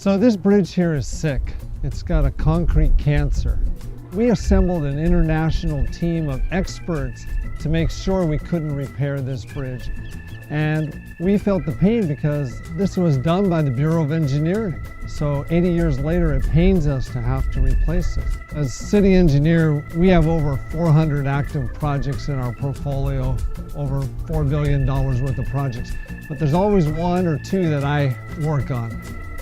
So this bridge here is sick. It's got a concrete cancer. We assembled an international team of experts to make sure we couldn't repair this bridge. And we felt the pain because this was done by the Bureau of Engineering. So 80 years later, it pains us to have to replace it. As city engineer, we have over 400 active projects in our portfolio, over $4 billion worth of projects. But there's always one or two that I work on,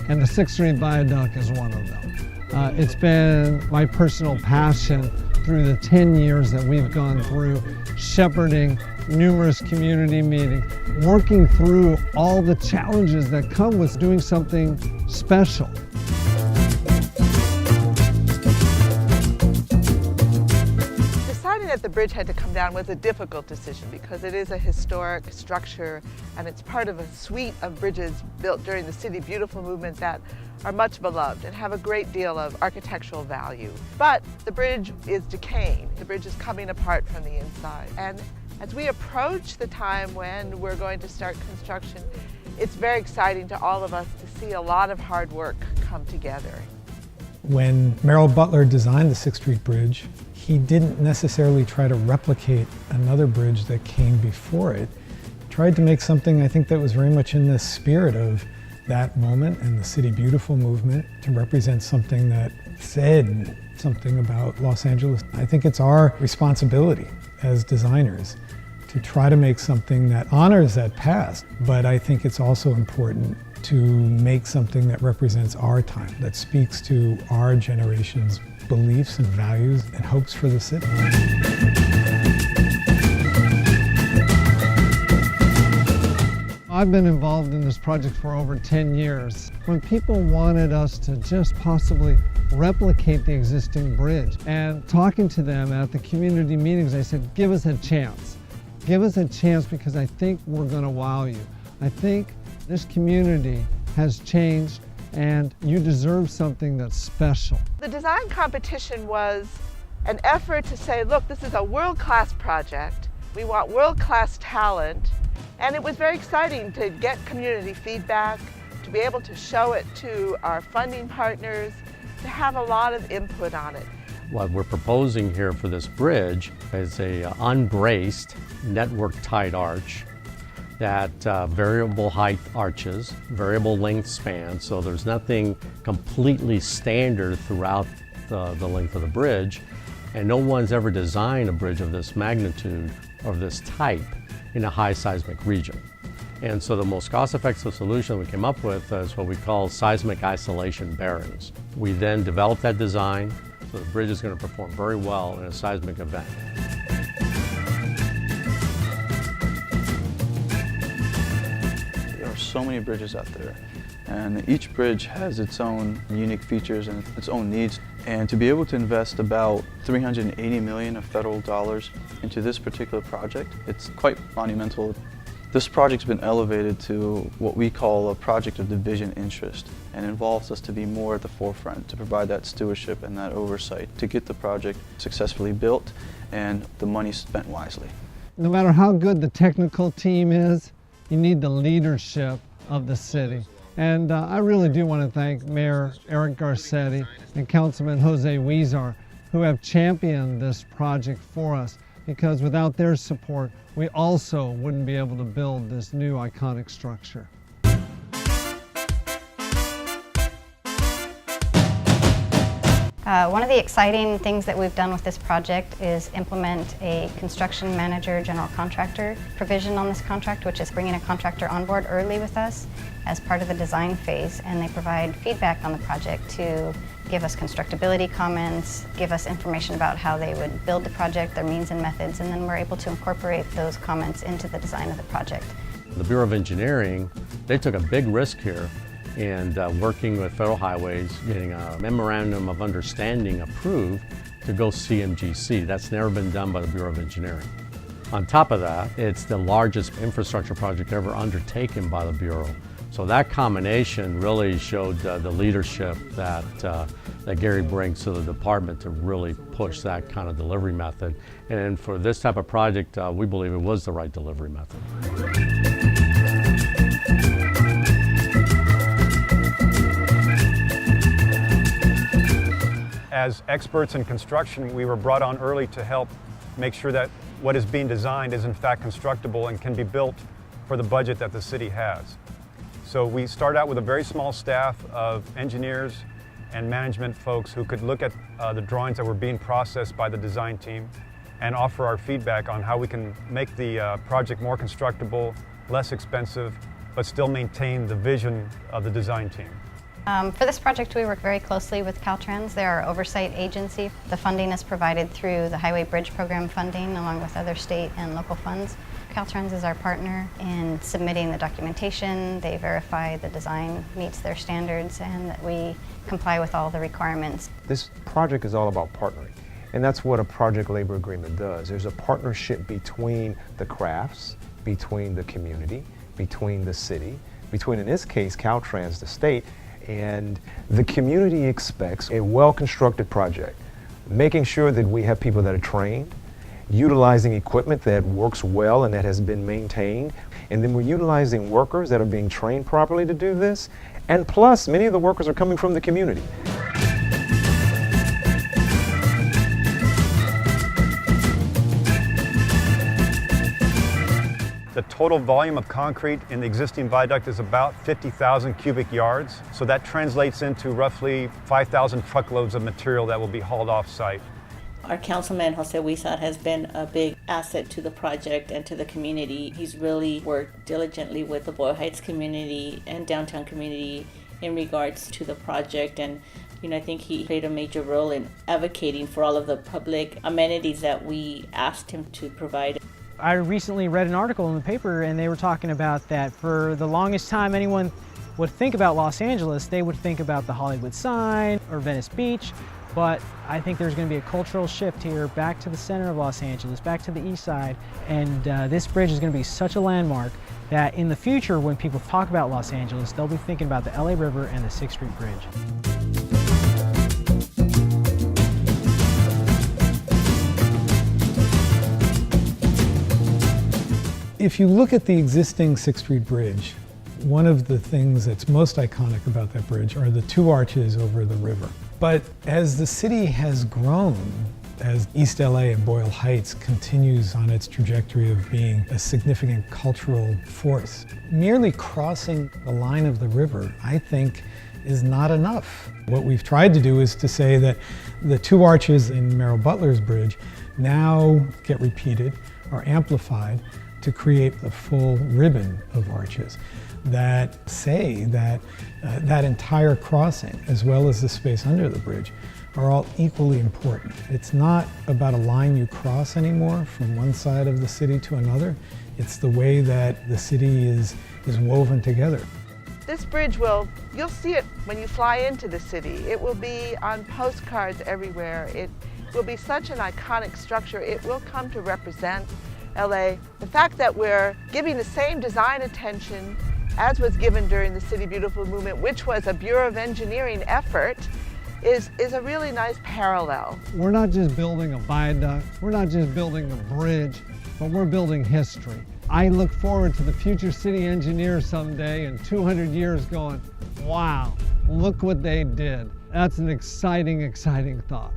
and the 6th Street Viaduct is one of them. It's been my personal passion through the 10 years that we've gone through shepherding numerous community meetings, working through all the challenges that come with doing something special. Deciding that the bridge had to come down was a difficult decision because it is a historic structure and it's part of a suite of bridges built during the City Beautiful movement that are much beloved and have a great deal of architectural value. But the bridge is decaying. The bridge is coming apart from the inside. And as we approach the time when we're going to start construction, it's very exciting to all of us to see a lot of hard work come together. When Merrill Butler designed the 6th Street Bridge, he didn't necessarily try to replicate another bridge that came before it. He tried to make something, I think, that was very much in the spirit of that moment and the City Beautiful movement, to represent something that said something about Los Angeles. I think it's our responsibility as designers to try to make something that honors that past, but I think it's also important to make something that represents our time, that speaks to our generation's beliefs and values and hopes for the city. I've been involved in this project for over 10 years. When people wanted us to just possibly replicate the existing bridge, and talking to them at the community meetings, I said, give us a chance. Give us a chance because I think we're going to wow you. I think this community has changed and you deserve something that's special. The design competition was an effort to say, look, this is a world-class project. We want world-class talent. And it was very exciting to get community feedback, to be able to show it to our funding partners, to have a lot of input on it. What we're proposing here for this bridge is a unbraced, network-tied arch that variable height arches, variable length span, so there's nothing completely standard throughout the length of the bridge, and no one's ever designed a bridge of this magnitude or this type in a high seismic region. And so the most cost-effective solution we came up with is what we call seismic isolation bearings. We then developed that design so the bridge is going to perform very well in a seismic event. There are so many bridges out there, and each bridge has its own unique features and its own needs. And to be able to invest about $380 million of federal dollars into this particular project, it's quite monumental. This project's been elevated to what we call a project of division interest, and involves us to be more at the forefront, to provide that stewardship and that oversight to get the project successfully built and the money spent wisely. No matter how good the technical team is, you need the leadership of the city. And I really do want to thank Mayor Eric Garcetti and Councilman Jose Huizar, who have championed this project for us, because without their support, we also wouldn't be able to build this new iconic structure. One of the exciting things that we've done with this project is implement a construction manager general contractor provision on this contract, which is bringing a contractor on board early with us as part of the design phase, and they provide feedback on the project to give us constructability comments, give us information about how they would build the project, their means and methods, and then we're able to incorporate those comments into the design of the project. The Bureau of Engineering, they took a big risk here in working with Federal Highways, getting a memorandum of understanding approved to go CMGC. That's never been done by the Bureau of Engineering. On top of that, it's the largest infrastructure project ever undertaken by the Bureau. So that combination really showed the leadership that Gary brings to the department to really push that kind of delivery method. And for this type of project, we believe it was the right delivery method. As experts in construction, we were brought on early to help make sure that what is being designed is in fact constructible and can be built for the budget that the city has. So we start out with a very small staff of engineers and management folks who could look at the drawings that were being processed by the design team and offer our feedback on how we can make the project more constructible, less expensive, but still maintain the vision of the design team. For this project, we work very closely with Caltrans. They're our oversight agency. The funding is provided through the Highway Bridge Program funding, along with other state and local funds. Caltrans is our partner in submitting the documentation. They verify the design meets their standards and that we comply with all the requirements. This project is all about partnering, and that's what a project labor agreement does. There's a partnership between the crafts, between the community, between the city, between, in this case, Caltrans, the state, and the community expects a well-constructed project, making sure that we have people that are trained, utilizing equipment that works well and that has been maintained, and then we're utilizing workers that are being trained properly to do this, and plus many of the workers are coming from the community. The total volume of concrete in the existing viaduct is about 50,000 cubic yards. So that translates into roughly 5,000 truckloads of material that will be hauled off site. Our councilman, Jose Huizar, has been a big asset to the project and to the community. He's really worked diligently with the Boyle Heights community and downtown community in regards to the project. And I think he played a major role in advocating for all of the public amenities that we asked him to provide. I recently read an article in the paper and they were talking about that for the longest time anyone would think about Los Angeles, they would think about the Hollywood sign or Venice Beach, but I think there's going to be a cultural shift here back to the center of Los Angeles, back to the east side, and this bridge is going to be such a landmark that in the future when people talk about Los Angeles, they'll be thinking about the LA River and the 6th Street Bridge. If you look at the existing 6th Street Bridge, one of the things that's most iconic about that bridge are the two arches over the river. But as the city has grown, as East LA and Boyle Heights continues on its trajectory of being a significant cultural force, merely crossing the line of the river, I think, is not enough. What we've tried to do is to say that the two arches in Merrill Butler's bridge now get repeated or amplified to create the full ribbon of arches that say that that entire crossing, as well as the space under the bridge, are all equally important. It's not about a line you cross anymore from one side of the city to another. It's the way that the city is woven together. This bridge you'll see it when you fly into the city. It will be on postcards everywhere. It will be such an iconic structure. It will come to represent LA. The fact that we're giving the same design attention as was given during the City Beautiful movement, which was a Bureau of Engineering effort, is a really nice parallel. We're not just building a viaduct, we're not just building a bridge, but we're building history. I look forward to the future city engineers someday in 200 years going, wow, look what they did. That's an exciting, exciting thought.